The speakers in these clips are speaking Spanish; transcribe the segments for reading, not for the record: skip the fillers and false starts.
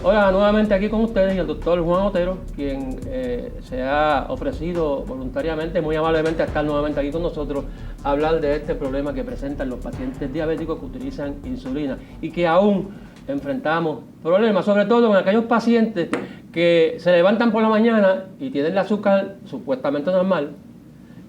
Hola, nuevamente aquí con ustedes y el doctor Juan Otero, quien se ha ofrecido voluntariamente, muy amablemente, a estar nuevamente aquí con nosotros, a hablar de este problema que presentan los pacientes diabéticos que utilizan insulina y que aún enfrentamos problemas, sobre todo en aquellos pacientes que se levantan por la mañana y tienen el azúcar supuestamente normal,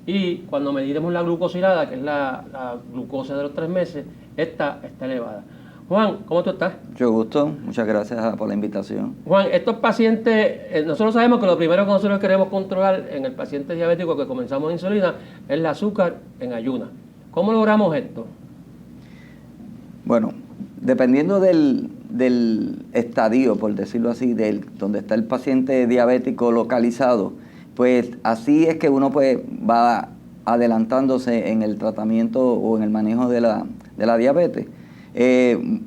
y cuando medimos la glucosilada, que es la glucosa de los 3 meses, esta está elevada. Juan, ¿cómo tú estás? Mucho gusto, muchas gracias por la invitación. Juan, estos pacientes, nosotros sabemos que lo primero que nosotros queremos controlar en el paciente diabético que comenzamos insulina es el azúcar en ayunas. ¿Cómo logramos esto? Bueno, dependiendo del estadio, por decirlo así, donde está el paciente diabético localizado, pues así es que uno pues va adelantándose en el tratamiento o en el manejo de la diabetes.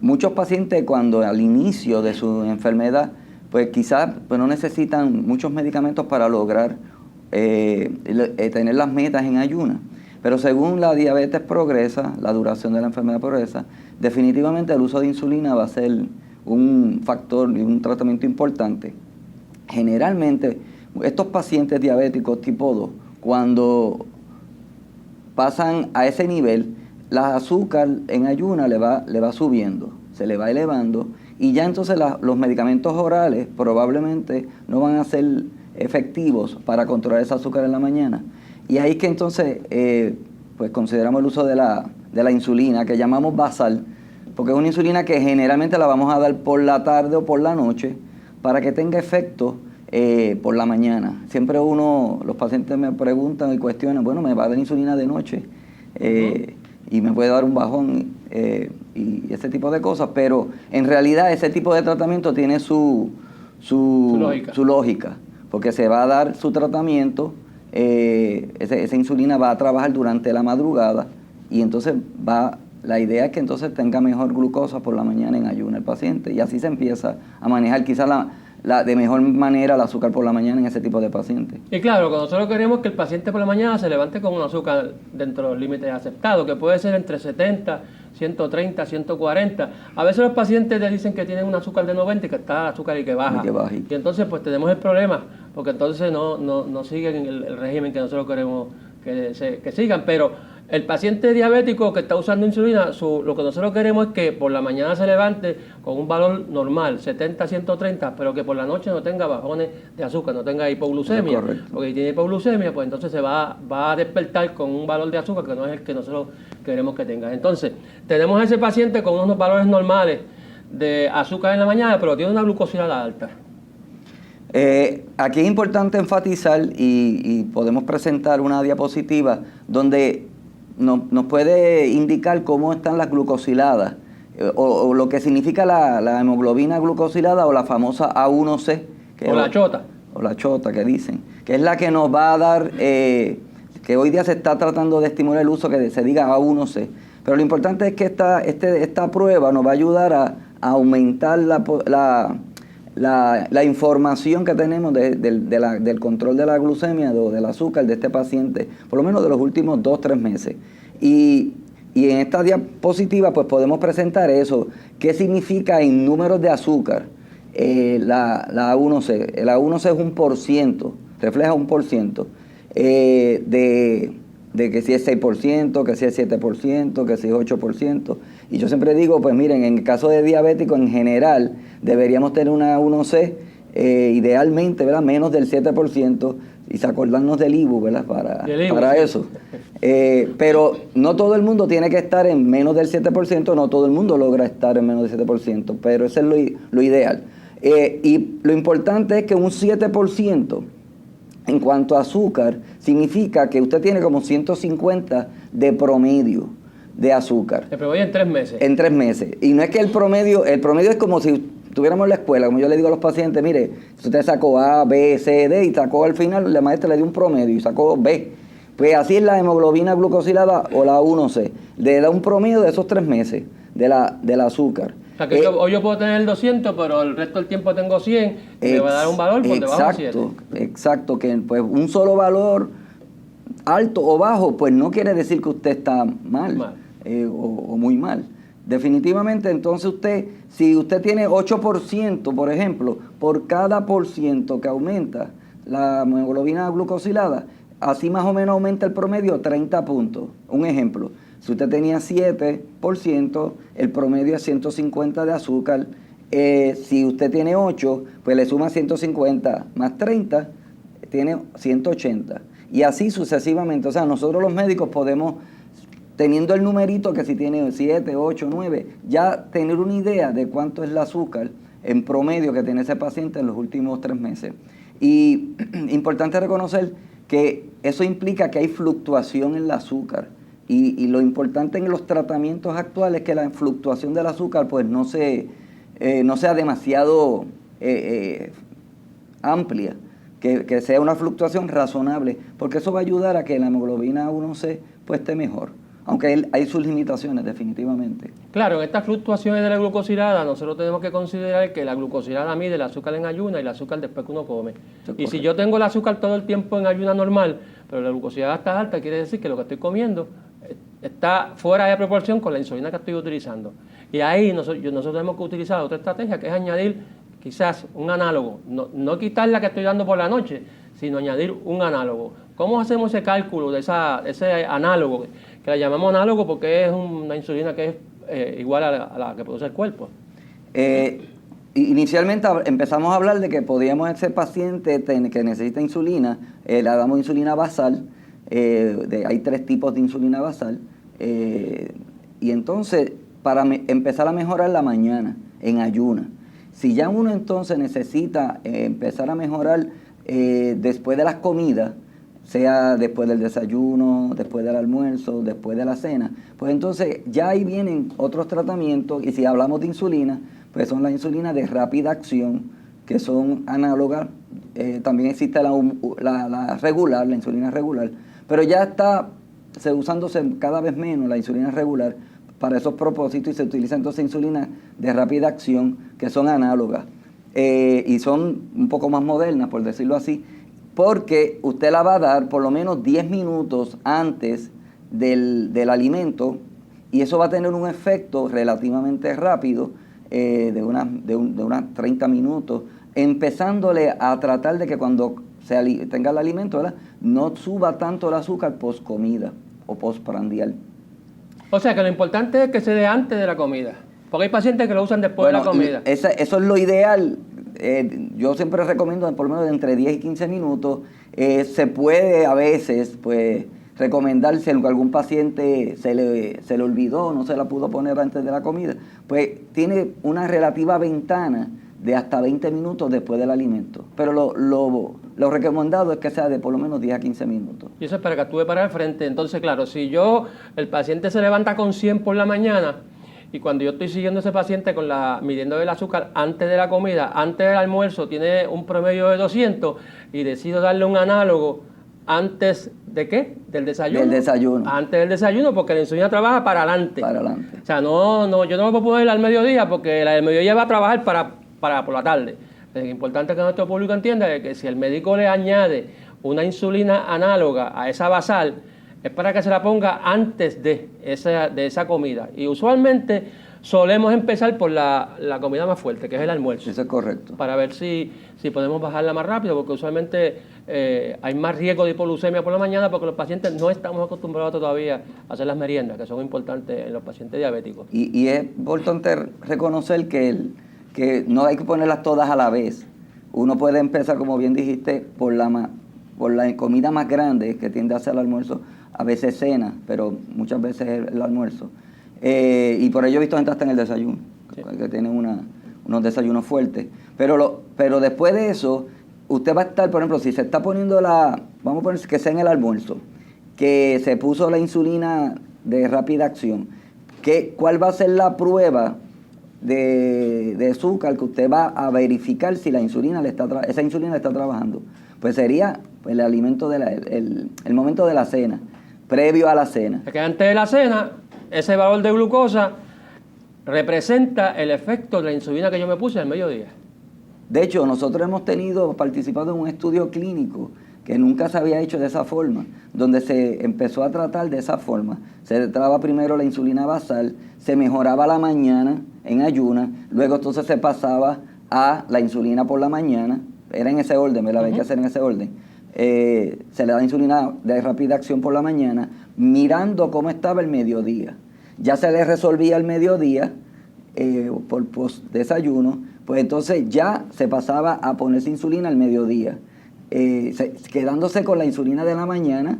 Muchos pacientes cuando al inicio de su enfermedad, pues quizás pues no necesitan muchos medicamentos para lograr tener las metas en ayunas. Pero según la diabetes progresa, la duración de la enfermedad progresa, definitivamente el uso de insulina va a ser un factor y un tratamiento importante. Generalmente, estos pacientes diabéticos tipo 2, cuando pasan a ese nivel, la azúcar en ayuna le va subiendo, se le va elevando, y ya entonces los medicamentos orales probablemente no van a ser efectivos para controlar esa azúcar en la mañana. Y ahí es que entonces pues consideramos el uso de la insulina, que llamamos basal, porque es una insulina que generalmente la vamos a dar por la tarde o por la noche para que tenga efecto por la mañana. Siempre los pacientes me preguntan y cuestionan, bueno, ¿me va a dar insulina de noche? Y me puede dar un bajón y ese tipo de cosas, pero en realidad ese tipo de tratamiento tiene su lógica, porque se va a dar su tratamiento, esa insulina va a trabajar durante la madrugada y entonces la idea es que entonces tenga mejor glucosa por la mañana en ayuno el paciente, y así se empieza a manejar quizás de mejor manera el azúcar por la mañana en ese tipo de pacientes. Y claro, cuando nosotros queremos que el paciente por la mañana se levante con un azúcar dentro de los límites aceptados, que puede ser entre 70, 130, 140. A veces los pacientes te dicen que tienen un azúcar de 90 y que está el azúcar y que baja. Y entonces pues tenemos el problema, porque entonces no siguen el régimen que nosotros queremos que sigan. Pero el paciente diabético que está usando insulina, lo que nosotros queremos es que por la mañana se levante con un valor normal, 70, 130, pero que por la noche no tenga bajones de azúcar, no tenga hipoglucemia. Porque si tiene hipoglucemia, pues entonces se va a despertar con un valor de azúcar que no es el que nosotros queremos que tenga. Entonces, tenemos a ese paciente con unos valores normales de azúcar en la mañana, pero tiene una glucosilada alta. Aquí es importante enfatizar y podemos presentar una diapositiva donde nos puede indicar cómo están las glucosiladas o lo que significa la hemoglobina glucosilada o la famosa A1C. O la chota. O la chota que dicen, que es la que nos va a dar, que hoy día se está tratando de estimular el uso, que se diga A1C. Pero lo importante es que esta prueba nos va a ayudar a aumentar la información que tenemos del control de la glucemia o del azúcar de este paciente, por lo menos de los últimos 2-3 meses. Y en esta diapositiva pues podemos presentar eso, qué significa en números de azúcar la A1C. El A1C es 1%, refleja 1%, de que si es 6%, que si es 7%, que si es 8%. Y yo siempre digo, pues miren, en el caso de diabético en general, deberíamos tener una A1C idealmente, ¿verdad?, menos del 7%, y acordarnos del IBU, ¿verdad?, para eso. Pero no todo el mundo tiene que estar en menos del 7%, no todo el mundo logra estar en menos del 7%, pero eso es lo ideal. Y lo importante es que un 7% en cuanto a azúcar significa que usted tiene como 150 de promedio de azúcar. El promedio en 3 meses. En 3 meses. Y no es que el promedio es como si tuviéramos la escuela, como yo le digo a los pacientes, mire, si usted sacó A, B, C, D y sacó al final, la maestra le dio un promedio y sacó B. Pues así es la hemoglobina glucosilada o la A1C. Le da un promedio de esos 3 meses del azúcar. O sea, que hoy yo puedo tener 200, pero el resto del tiempo tengo 100, y me va a dar un valor por debajo de 7. Exacto, que pues un solo valor, alto o bajo, pues no quiere decir que usted está mal. O muy mal. Definitivamente, entonces si usted tiene 8%, por ejemplo, por cada % que aumenta la hemoglobina glucosilada, así más o menos aumenta el promedio 30 puntos. Un ejemplo, si usted tenía 7%, el promedio es 150 de azúcar. Si usted tiene 8, pues le suma 150 más 30, tiene 180. Y así sucesivamente. O sea, nosotros los médicos podemos, teniendo el numerito que si tiene 7, 8, 9, ya tener una idea de cuánto es el azúcar en promedio que tiene ese paciente en los últimos 3 meses. Y importante reconocer que eso implica que hay fluctuación en el azúcar. Y lo importante en los tratamientos actuales es que la fluctuación del azúcar pues no sea demasiado amplia, que sea una fluctuación razonable, porque eso va a ayudar a que la hemoglobina A1C pues esté mejor, aunque hay sus limitaciones definitivamente. Claro, en estas fluctuaciones de la glucosilada nosotros tenemos que considerar que la glucosilada mide el azúcar en ayuna y el azúcar después que uno come. Y si yo tengo el azúcar todo el tiempo en ayuna normal, pero la glucosilada está alta, quiere decir que lo que estoy comiendo está fuera de proporción con la insulina que estoy utilizando. Y ahí nosotros tenemos que utilizar otra estrategia, que es añadir quizás un análogo. No quitar la que estoy dando por la noche, sino añadir un análogo. ¿Cómo hacemos ese cálculo de ese análogo? Que la llamamos análogo porque es una insulina que es igual a la que produce el cuerpo. Inicialmente empezamos a hablar de que podíamos ese paciente que necesita insulina, le damos insulina basal, hay 3 tipos de insulina basal, y entonces para empezar a mejorar la mañana en ayuna. Si ya uno entonces necesita empezar a mejorar después de las comidas, sea después del desayuno, después del almuerzo, después de la cena, pues entonces ya ahí vienen otros tratamientos, y si hablamos de insulina, pues son las insulinas de rápida acción, que son análogas. También existe la regular, la insulina regular, pero ya está usándose cada vez menos la insulina regular para esos propósitos, y se utiliza entonces insulina de rápida acción, que son análogas, y son un poco más modernas, por decirlo así, porque usted la va a dar por lo menos 10 minutos antes del alimento, y eso va a tener un efecto relativamente rápido, de unas 30 minutos, empezándole a tratar de que cuando tenga el alimento, ¿verdad?, no suba tanto el azúcar post comida o postprandial. O sea que lo importante es que se dé antes de la comida, porque hay pacientes que lo usan después de la comida. Eso es lo ideal. Yo siempre recomiendo por lo menos de entre 10 y 15 minutos. Se puede a veces pues recomendar, si algún paciente se le olvidó, no se la pudo poner antes de la comida, pues tiene una relativa ventana de hasta 20 minutos después del alimento. Pero lo recomendado es que sea de por lo menos 10 a 15 minutos. Y eso es para que actúe para el frente. Entonces, claro, si el paciente se levanta con 100 por la mañana, y cuando yo estoy siguiendo a ese paciente midiendo el azúcar antes de la comida, antes del almuerzo, tiene un promedio de 200, y decido darle un análogo antes ¿de qué? ¿Del desayuno? Del desayuno. Antes del desayuno, porque la insulina trabaja para adelante. Para adelante. O sea, yo no me puedo poner al mediodía, porque la del mediodía va a trabajar para por la tarde. Es importante que nuestro público entienda que si el médico le añade una insulina análoga a esa basal, es para que se la ponga antes de esa comida. Y usualmente solemos empezar por la comida más fuerte, que es el almuerzo. Eso es correcto. Para ver si podemos bajarla más rápido, porque usualmente hay más riesgo de hipoglucemia por la mañana, porque los pacientes no estamos acostumbrados todavía a hacer las meriendas, que son importantes en los pacientes diabéticos. Y es importante reconocer que no hay que ponerlas todas a la vez. Uno puede empezar, como bien dijiste, por la comida más grande, que tiende a ser el almuerzo, a veces cena, pero muchas veces el almuerzo. Y por ello he visto gente hasta en el desayuno, sí, que tienen unos desayunos fuertes. Pero después de eso, usted va a estar, por ejemplo, si se está poniendo vamos a poner que sea en el almuerzo, que se puso la insulina de rápida acción, ¿cuál va a ser la prueba de azúcar que usted va a verificar si esa insulina le está trabajando? Pues sería el alimento el momento de la cena, previo a la cena. Es que antes de la cena, ese valor de glucosa representa el efecto de la insulina que yo me puse al mediodía. De hecho, nosotros hemos participado en un estudio clínico que nunca se había hecho de esa forma, donde se empezó a tratar de esa forma. Se trataba primero la insulina basal, se mejoraba a la mañana en ayunas, luego entonces se pasaba a la insulina por la mañana, era en ese orden, me la había que hacer en ese orden. Se le da insulina de rápida acción por la mañana, mirando cómo estaba el mediodía. Ya se le resolvía el mediodía por post-desayuno, pues entonces ya se pasaba a ponerse insulina al mediodía, quedándose con la insulina de la mañana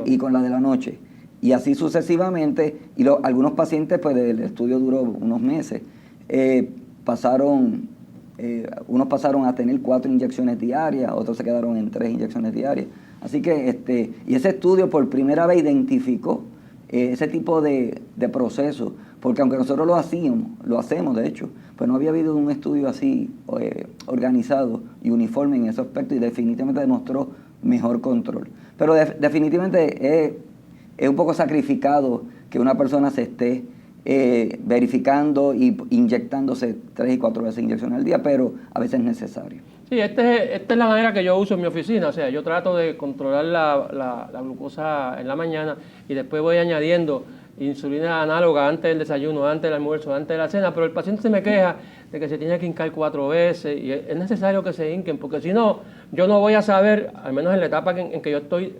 y con la de la noche. Y así sucesivamente, y algunos pacientes, pues el estudio duró unos meses, unos pasaron a tener 4 inyecciones diarias, otros se quedaron en 3 inyecciones diarias. Así que, y ese estudio por primera vez identificó ese tipo de proceso, porque aunque nosotros lo hacemos de hecho, pues no había habido un estudio así organizado y uniforme en ese aspecto, y definitivamente demostró mejor control. Pero definitivamente es un poco sacrificado que una persona se esté verificando y inyectándose 3 y 4 veces inyección al día, pero a veces es necesario. Sí, esta es la manera que yo uso en mi oficina. O sea, yo trato de controlar la glucosa en la mañana y después voy añadiendo insulina análoga antes del desayuno, antes del almuerzo, antes de la cena, pero el paciente se me queja de que se tiene que hincar 4 veces y es necesario que se hinquen, porque si no, yo no voy a saber, al menos en la etapa en que yo estoy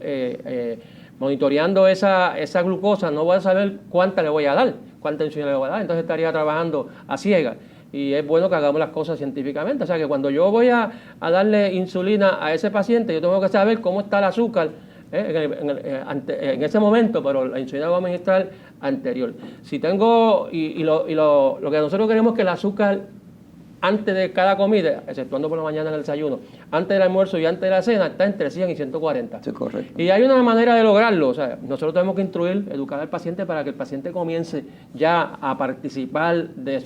monitoreando esa glucosa, no voy a saber cuánta le voy a dar, cuánta insulina le voy a dar, entonces estaría trabajando a ciegas. Y es bueno que hagamos las cosas científicamente. O sea, que cuando yo voy a darle insulina a ese paciente, yo tengo que saber cómo está el azúcar en ese momento, pero la insulina la voy a administrar anterior. Si tengo, lo que nosotros queremos es que el azúcar antes de cada comida, exceptuando por la mañana en el desayuno, antes del almuerzo y antes de la cena, está entre 100 y 140. Sí, correcto. Y hay una manera de lograrlo. O sea, nosotros tenemos que instruir, educar al paciente para que el paciente comience ya a participar de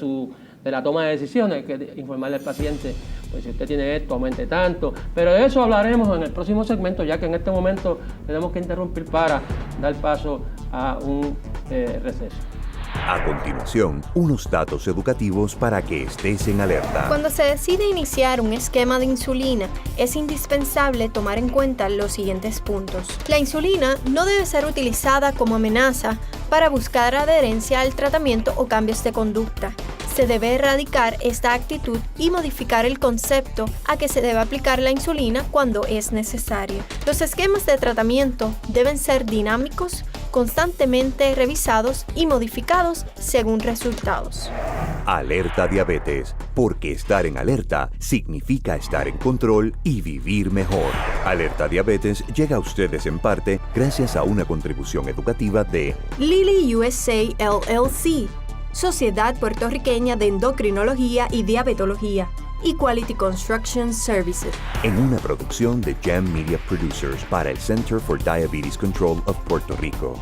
la toma de decisiones, que informarle al paciente, pues si usted tiene esto, aumente tanto. Pero de eso hablaremos en el próximo segmento, ya que en este momento tenemos que interrumpir para dar paso a un receso. A continuación, unos datos educativos para que estés en alerta. Cuando se decide iniciar un esquema de insulina, es indispensable tomar en cuenta los siguientes puntos. La insulina no debe ser utilizada como amenaza para buscar adherencia al tratamiento o cambios de conducta. Se debe erradicar esta actitud y modificar el concepto a que se debe aplicar la insulina cuando es necesario. Los esquemas de tratamiento deben ser dinámicos, constantemente revisados y modificados según resultados. Alerta Diabetes, porque estar en alerta significa estar en control y vivir mejor. Alerta Diabetes llega a ustedes en parte gracias a una contribución educativa de Lilly USA LLC, Sociedad Puertorriqueña de Endocrinología y Diabetología, y Quality Construction Services. En una producción de Jam Media Producers para el Center for Diabetes Control of Puerto Rico.